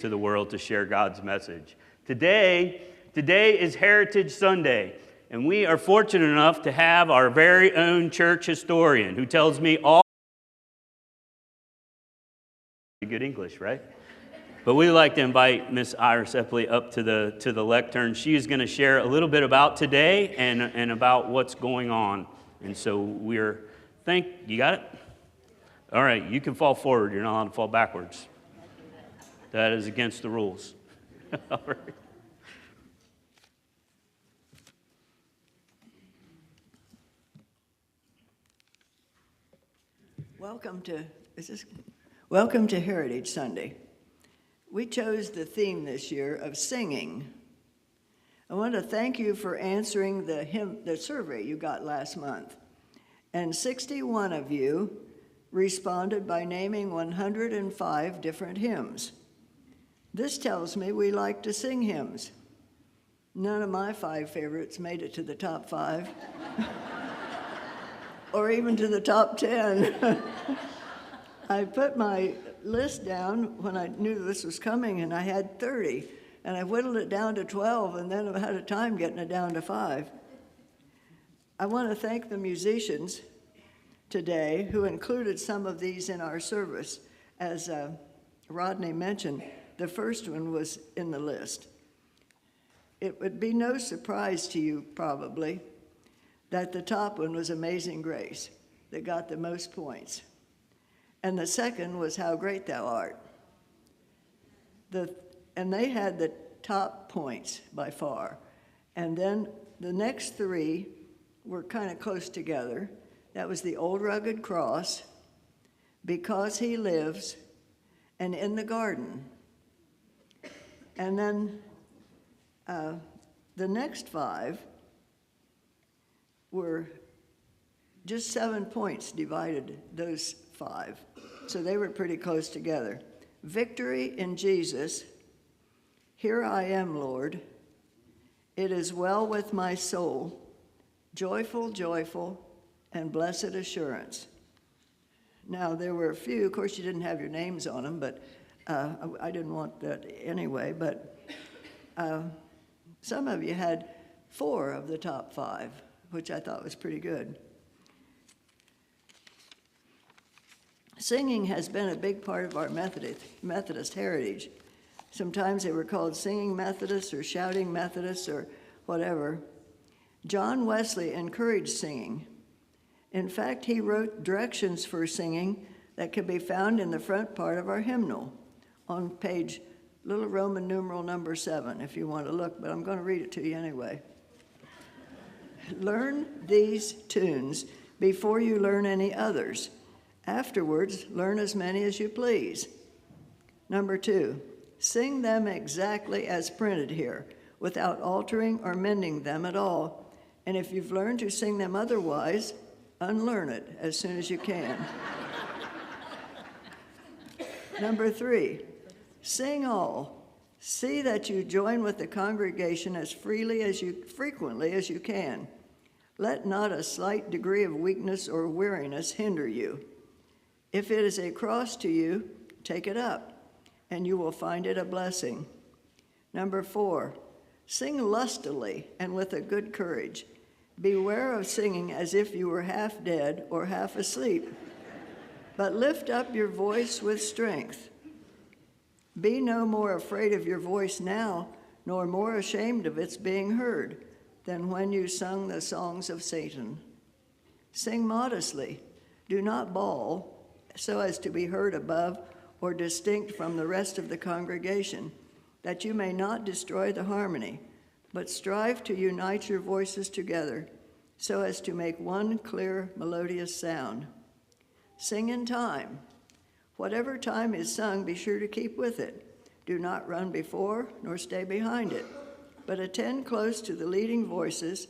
to the world to share God's message. Today is Heritage Sunday, and we are fortunate enough to have our very own church historian who tells me all good English, right? But we'd like to invite Miss Iris Eppley up to the lectern. She is going to share a little bit about today and about what's going on. And so you got it? All right, you can fall forward. You're not allowed to fall backwards. That is against the rules. All right. Welcome to Heritage Sunday. We chose the theme this year of singing. I want to thank you for answering the survey you got last month. And 61 of you responded by naming 105 different hymns. This tells me we like to sing hymns. None of my 5 favorites made it to the top 5, or even to the top 10. I put my list down when I knew this was coming, and I had 30, and I whittled it down to 12, and then I had a time getting it down to 5. I want to thank the musicians today who included some of these in our service. As Rodney mentioned, the first one was in the list. It would be no surprise to you, probably, that the top one was Amazing Grace, that got the most points. And the second was How Great Thou Art. And they had the top points by far. And then the next 3 were kind of close together. That was The Old Rugged Cross, Because He Lives, and In the Garden. And then the next 5 were just 7 points divided those 5. So they were pretty close together. Victory in Jesus, Here I Am, Lord, It Is Well With My Soul, Joyful, Joyful, and Blessed Assurance. Now, there were a few, of course you didn't have your names on them, but I didn't want that anyway, but some of you had 4 of the top 5, which I thought was pretty good. Singing has been a big part of our Methodist heritage. Sometimes they were called singing Methodists or shouting Methodists or whatever. John Wesley encouraged singing. In fact, he wrote directions for singing that can be found in the front part of our hymnal on page little Roman numeral number 7, if you want to look, but I'm going to read it to you anyway. Learn these tunes before you learn any others. Afterwards, learn as many as you please. Number 2, sing them exactly as printed here, without altering or mending them at all. And if you've learned to sing them otherwise, unlearn it as soon as you can. Number 3, sing all. See that you join with the congregation as frequently as you can. Let not a slight degree of weakness or weariness hinder you. If it is a cross to you, take it up, and you will find it a blessing. Number 4, sing lustily and with a good courage. Beware of singing as if you were half dead or half asleep, but lift up your voice with strength. Be no more afraid of your voice now, nor more ashamed of its being heard, than when you sung the songs of Satan. Sing modestly. Do not bawl, so as to be heard above or distinct from the rest of the congregation, that you may not destroy the harmony, but strive to unite your voices together, so as to make one clear, melodious sound. Sing in time. Whatever time is sung, be sure to keep with it. Do not run before, nor stay behind it, but attend close to the leading voices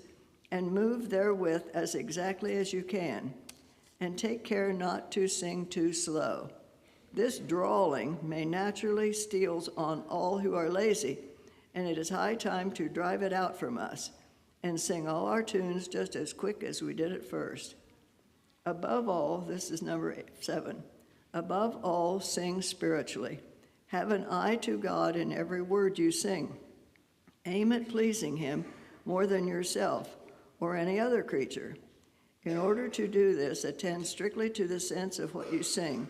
and move therewith as exactly as you can, and take care not to sing too slow. This drawling may naturally steal on all who are lazy, and it is high time to drive it out from us and sing all our tunes just as quick as we did at first. Above all, this is number 7, above all, sing spiritually, Have an eye to God in every word you sing. Aim at pleasing him more than yourself or any other creature. In order to do this, attend strictly to the sense of what you sing,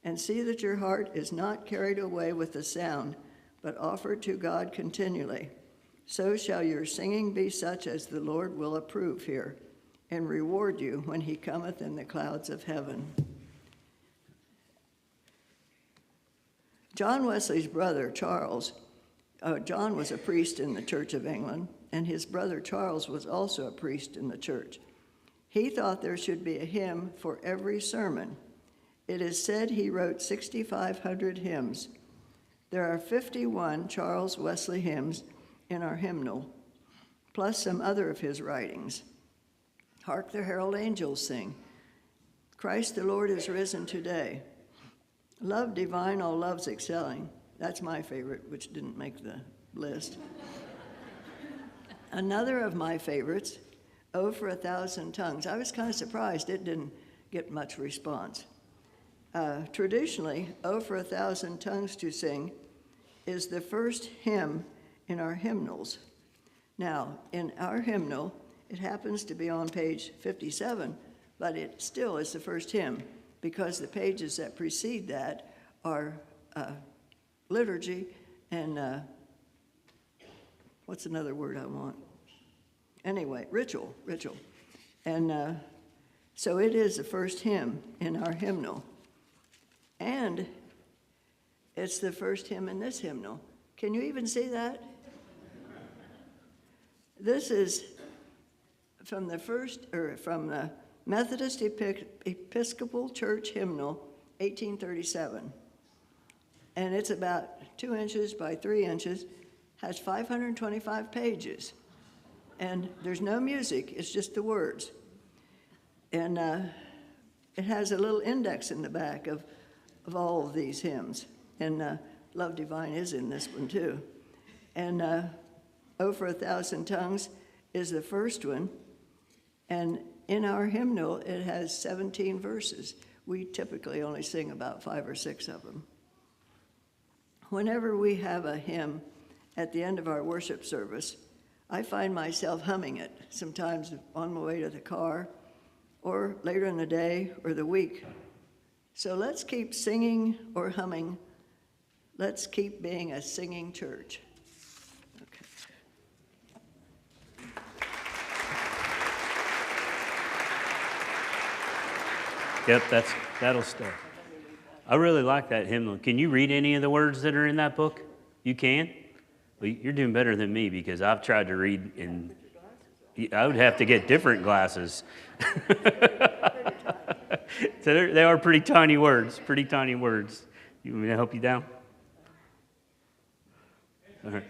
and see that your heart is not carried away with the sound, but offered to God continually. So shall your singing be such as the Lord will approve here, and reward you when he cometh in the clouds of heaven. John Wesley's brother, Charles, John was a priest in the Church of England, and his brother Charles was also a priest in the church. He thought there should be a hymn for every sermon. It is said he wrote 6,500 hymns. There are 51 Charles Wesley hymns in our hymnal, plus some other of his writings. Hark the herald angels sing. Christ the Lord is risen today. Love divine, all loves excelling. That's my favorite, which didn't make the list. Another of my favorites, Oh, for a Thousand Tongues. I was kind of surprised it didn't get much response. Traditionally, Oh, for a Thousand Tongues to Sing is the first hymn in our hymnals. Now, in our hymnal, it happens to be on page 57, but it still is the first hymn because the pages that precede that are liturgy and what's another word I want? Anyway, ritual. And so it is the first hymn in our hymnal. And it's the first hymn in this hymnal. Can you even see that? This is from the Methodist Episcopal Church Hymnal, 1837. And it's about 2 inches by 3 inches, has 525 pages. And there's no music, it's just the words. And it has a little index in the back of all of these hymns. And Love Divine is in this one too. And Oh, for a Thousand Tongues is the first one. And in our hymnal, it has 17 verses. We typically only sing about 5 or 6 of them. Whenever we have a hymn at the end of our worship service, I find myself humming it, sometimes on my way to the car, or later in the day or the week. So let's keep singing or humming. Let's keep being a singing church. Okay. Yep, that'll stay. I really like that hymnal. Can you read any of the words that are in that book? You can? Well, you're doing better than me because I've tried to read and I would have to get different glasses. So they are pretty tiny words. You want me to help you down? All right.